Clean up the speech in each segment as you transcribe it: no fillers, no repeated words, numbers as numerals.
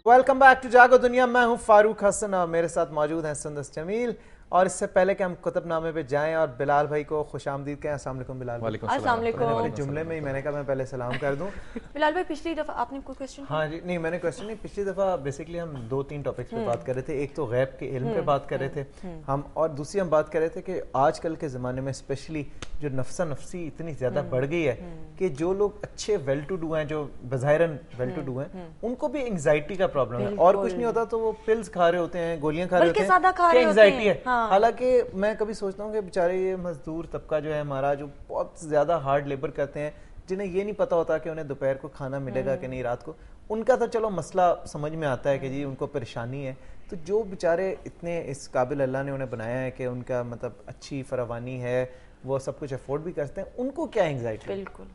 Welcome back to जागो दुनिया। मैं हूं फारूक हसन और मेरे साथ मौजूद हैं सुंदस जमील। और इससे पहले कि हम कुतुबनामे पे जाएं और बिलाल भाई को खुशामदीद कहें। अस्सलाम वालेकुम बिलाल भाई। अस्सलाम वालेकुम। जुमले में ही मैंने कहा मैं पहले सलाम कर दूं। बिलाल भाई पिछली दफ़ा आपने कोई क्वेश्चन? हाँ जी, नहीं मैंने क्वेश्चन नहीं, पिछली दफ़ा बेसिकली हम 2-3 टॉपिक्स पे बात कर रहे थे। एक तो गैब के इल्म पे बात कर रहे थे हम, और दूसरी हम बात कर रहे थे कि आजकल के ज़माने में स्पेशली जो नफ्सा नफसी इतनी ज़्यादा बढ़ गई है कि जो लोग अच्छे वेल टू डू हैं, जो बज़ाहिरन वेल टू डू हैं, उनको भी एंग्जाइटी का प्रॉब्लम है। और कुछ नहीं होता तो वो पिल्स खा रहे होते हैं, गोलियां खा रहे होते हैं, एंग्जाइटी है। हालांकि मैं कभी सोचता हूँ कि बेचारे ये मजदूर तबका जो है हमारा, जो बहुत ज़्यादा हार्ड लेबर करते हैं, जिन्हें ये नहीं पता होता कि उन्हें दोपहर को खाना मिलेगा कि नहीं, रात को, उनका तो चलो मसला समझ में आता है कि जी उनको परेशानी है। तो जो बेचारे इतने इस काबिल अल्लाह ने उन्हें बनाया है कि उनका मतलब अच्छी फरावानी है, वो सब कुछ अफोर्ड भी करते हैं, उनको क्या एंग्जाइटी? बिल्कुल।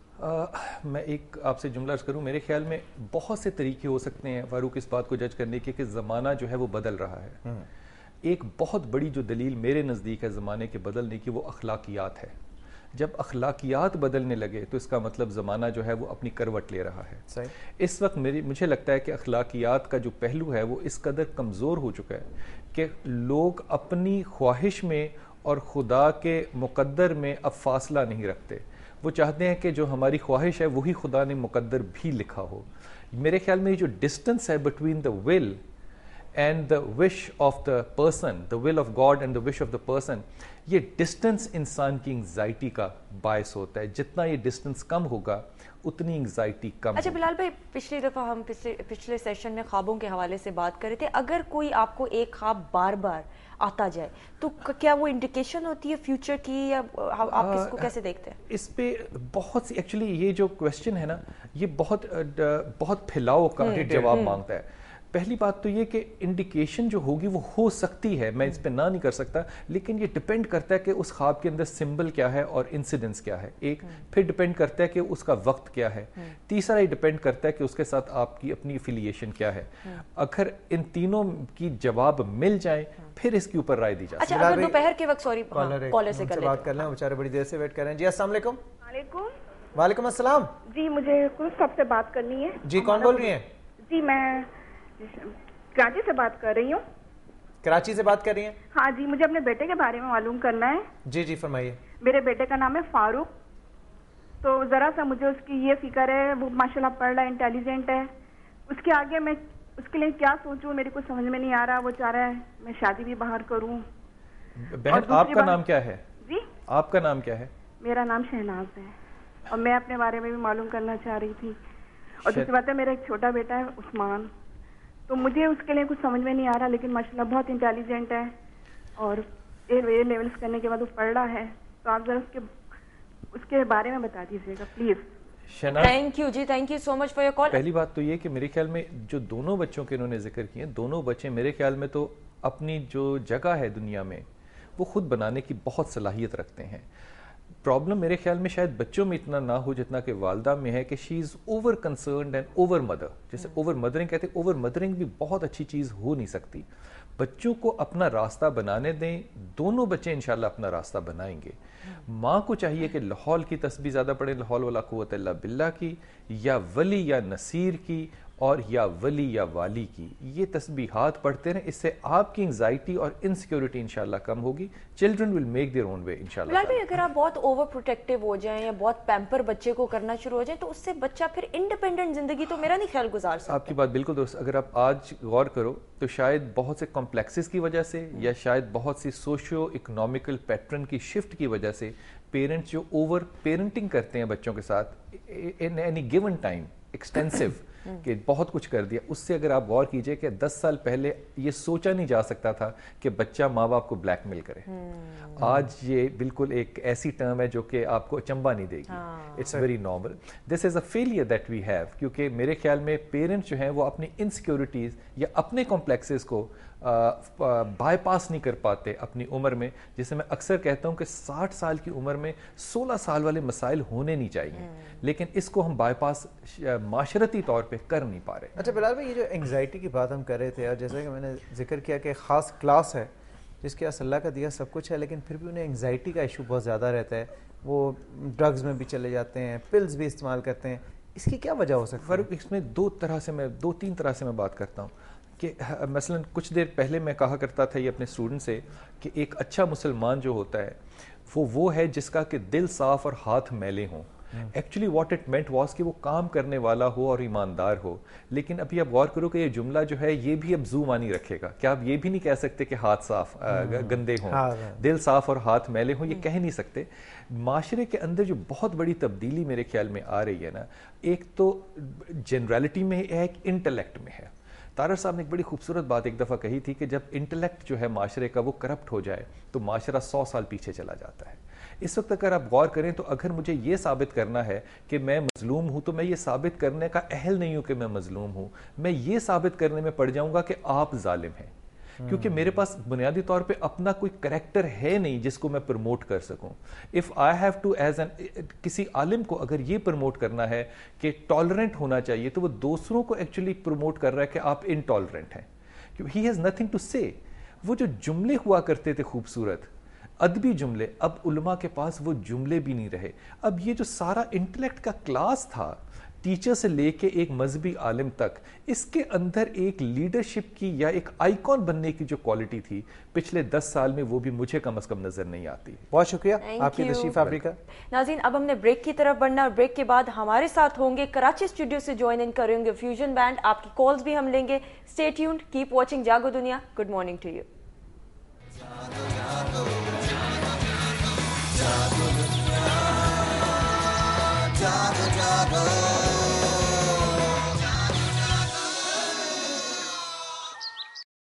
मैं एक आपसे जुमला अर्ज करूँ, मेरे ख्याल में बहुत से तरीके हो सकते हैं फारूक इस बात को जज करने के कि ज़माना जो है वो बदल रहा है। एक बहुत बड़ी जो दलील मेरे नज़दीक है ज़माने के बदलने की, वो अखलाकियात है। जब अखलाकियात बदलने लगे तो इसका मतलब ज़माना जो है वो अपनी करवट ले रहा है। सही। इस वक्त मुझे लगता है कि अखलाकियात का जो पहलू है वो इस कदर कमज़ोर हो चुका है कि लोग अपनी ख्वाहिश में और खुदा के मुकद्दर में अब फासला नहीं रखते। वो चाहते हैं कि जो हमारी ख्वाहिश है वही खुदा ने मुकद्दर भी लिखा हो। मेरे ख्याल में ये जो डिस्टेंस है between the will and the wish of the person, the will of God and the wish of the person, ये डिस्टेंस इंसान की एंग्जाइटी का बायस होता है। जितना ये डिस्टेंस कम होगा उतनी एंग्जाइटी कम। अच्छा बिलाल भाई, पिछली दफ़ा हम पिछले सेशन में ख्वाबों के हवाले से बात कर रहे थे। अगर कोई आपको एक ख्वाब बार बार आता जाए तो क्या वो इंडिकेशन होती है फ्यूचर की, या आप इसको कैसे देखते हैं? इस पे बहुत सी एक्चुअली ये जो क्वेश्चन है ना, ये बहुत फैलाव का जवाब मांगता है। पहली बात तो ये कि इंडिकेशन जो होगी वो हो सकती है, मैं इस पे ना नहीं कर सकता, लेकिन ये डिपेंड करता है कि उस ख्वाब के अंदर सिंबल क्या है और इंसिडेंस क्या है। एक फिर डिपेंड करता है कि उसका वक्त क्या है। तीसरा ये डिपेंड करता है कि उसके साथ आपकी अपनी एफिलिएशन क्या है। अगर इन तीनों की जवाब मिल जाए फिर इसके ऊपर राय दी जाए। अच्छा, अगर दोपहर के वक्त, सॉरी कॉलर से बात कर लें, बेचारे बड़ी देर से वेट कर रहे हैं। जी अस्सलाम वालेकुम। वालेकुम अस्सलाम जी, मुझे कुछ सबसे बात करनी है। जी कौन बोल रही हैं? जी मैं कराची से बात कर रही हूँ। कराची से बात कर रही हैं? हाँ जी, मुझे अपने बेटे के बारे में मालूम करना है। जी जी फरमाइए। मेरे बेटे का नाम है फारूक, तो ज़रा सा मुझे उसकी ये फिक्र है, वो माशाल्लाह पढ़ रहा है, इंटेलिजेंट है। उसके आगे मैं उसके लिए क्या सोचूं, मेरे को समझ में नहीं आ रहा। वो चाह रहा है मैं शादी भी बाहर करूँ। बहन आपका नाम क्या है? जी आपका नाम क्या है? मेरा नाम शहनाज है, और मैं अपने बारे में भी मालूम करना चाह रही थी। और दूसरी बात है, मेरा एक छोटा बेटा है उस्मान, तो मुझे उसके लिए कुछ समझ में नहीं आ रहा, लेकिन माशाल्लाह बहुत इंटेलिजेंट है और ए लेवल्स करने के बाद वो पढ़ रहा है। तो आप जरा उसके बारे में बता दीजिएगा please. Thank you ji, thank you so much for your call. पहली बात तो ये कि मेरे ख्याल में जो दोनों बच्चों के इन्होंने जिक्र किए, दोनों बच्चे मेरे ख्याल में तो अपनी जो जगह है दुनिया में वो खुद बनाने की बहुत सलाहियत रखते हैं। प्रॉब्लम मेरे ख्याल में शायद बच्चों में इतना ना हो जितना कि वालदा में है कि she is over concerned and over mother. जैसे ओवर मदरिंग कहते हैं, ओवर मदरिंग भी बहुत अच्छी चीज़ हो नहीं सकती। बच्चों को अपना रास्ता बनाने दें, दोनों बच्चे इंशाल्लाह अपना रास्ता बनाएंगे। माँ को चाहिए कि लाहौल की तस्बीह ज़्यादा पढ़े, लाहौल वाला कुव्वत इल्ला बिल्लाह की, या वली या नसीर की, और या वली या वाली की। ये तस्बीहात पढ़ते रहें, इससे आपकी एंग्जाइटी और इनसिक्योरिटी इंशाल्लाह कम होगी। Children will make their own way इंशाल्लाह। भाई अगर आप बहुत ओवर प्रोटेक्टिव हो जाएं या बहुत पैम्पर बच्चे को करना शुरू हो जाए तो उससे बच्चा फिर इंडिपेंडेंट जिंदगी तो मेरा नहीं ख्याल गुजार सकता। आपकी बात बिल्कुल दोस्त, अगर आप आज गौर करो तो शायद बहुत से कॉम्प्लेक्सेस की वजह से या शायद बहुत सी सोशियो इकोनॉमिकल पैटर्न की शिफ्ट की वजह से पेरेंट्स जो ओवर पेरेंटिंग करते हैं बच्चों के साथ in any given time extensive कि बहुत कुछ कर दिया, उससे अगर आप गौर कीजिए कि 10 साल पहले ये सोचा नहीं जा सकता था कि बच्चा माँ बाप को ब्लैकमेल करे। आज ये बिल्कुल एक ऐसी टर्म है जो कि आपको अचंबा नहीं देगी। It's very normal, this is a failure that we have, क्योंकि मेरे ख्याल में पेरेंट्स जो हैं वो अपनी इनसिक्योरिटीज़ या अपने कॉम्प्लेक्सेस को बाईपास नहीं कर पाते अपनी उम्र में। जिसे मैं अक्सर कहता हूँ कि 60 साल की उम्र में 16 साल वाले मसाइल होने नहीं चाहिए, लेकिन इसको हम बाईपास माशरती तौर पे कर नहीं पा रहे। अच्छा बिलाल भाई, ये जो एंग्जाइटी की बात हम कर रहे थे, और जैसे कि मैंने जिक्र किया कि ख़ास क्लास है जिसके पास अल्लाह का दिया सब कुछ है, लेकिन फिर भी उन्हें एंग्जाइटी का इशू बहुत ज़्यादा रहता है। वो ड्रग्स में भी चले जाते हैं, पिल्स भी इस्तेमाल करते हैं। اس کی کیا وجہ ہو سکتی ہے؟ فاروق اس میں دو تین طرح سے میں بات کرتا ہوں کہ مثلا کچھ دیر پہلے میں کہا کرتا تھا یہ اپنے اسٹوڈنٹ سے کہ ایک اچھا مسلمان جو ہوتا ہے وہ ہے جس کا کہ دل صاف اور ہاتھ میلے ہوں. Actually what it meant was کہ وہ کام کرنے والا ہو اور ایماندار ہو. لیکن ابھی آپ غور کرو کہ یہ جملہ جو ہے یہ بھی اب زو مانی رکھے گا. کیا آپ یہ بھی نہیں کہہ سکتے کہ ہاتھ صاف گندے ہوں, دل صاف اور ہاتھ میلے ہوں, یہ کہہ نہیں سکتے. معاشرے کے اندر جو بہت بڑی تبدیلی میرے خیال میں آ رہی ہے نا, ایک تو جنرالٹی میں ہے, ایک انٹلیکٹ میں ہے. طارر صاحب نے ایک بڑی خوبصورت بات ایک دفعہ کہی تھی کہ جب انٹلیکٹ جو ہے معاشرے کا وہ کرپٹ ہو جائے تو معاشرہ 100 سال پیچھے چلا جاتا ہے. اس وقت اگر آپ غور کریں تو اگر مجھے یہ ثابت کرنا ہے کہ میں مظلوم ہوں تو میں یہ ثابت کرنے کا اہل نہیں ہوں کہ میں مظلوم ہوں. میں یہ ثابت کرنے میں پڑ جاؤں گا کہ آپ ظالم ہیں, کیونکہ میرے پاس بنیادی طور پہ اپنا کوئی کریکٹر ہے نہیں جس کو میں پروموٹ کر سکوں. If I have to as an کسی عالم کو اگر یہ پروموٹ کرنا ہے کہ ٹالرنٹ ہونا چاہیے تو وہ دوسروں کو ایکچولی پروموٹ کر رہا ہے کہ آپ انٹالرنٹ ہیں. ہی ہیز نتھنگ ٹو سے. وہ جو جملے ہوا کرتے تھے خوبصورت ادبی جملے, اب علماء کے پاس وہ جملے بھی نہیں رہے. اب یہ جو سارا انٹلیکٹ کا کلاس تھا ٹیچر سے لے کے ایک مذہبی عالم تک, اس کے اندر ایک لیڈرشپ کی یا ایک آئیکن بننے کی جو کوالٹی تھی پچھلے 10 سال میں وہ بھی مجھے کم از کم نظر نہیں آتی. بہت شکریہ آپ کی تشریف آوری کا. ناظرین اب ہم نے بریک کی طرف بڑھنا, اور بریک کے بعد ہمارے ساتھ ہوں گے کراچی اسٹوڈیو سے جوائن ان کریں گے فیوژن بینڈ. آپ کی کالز بھی ہم لیں گے. Stay tuned, keep watching Jaago Duniya. Good morning to you.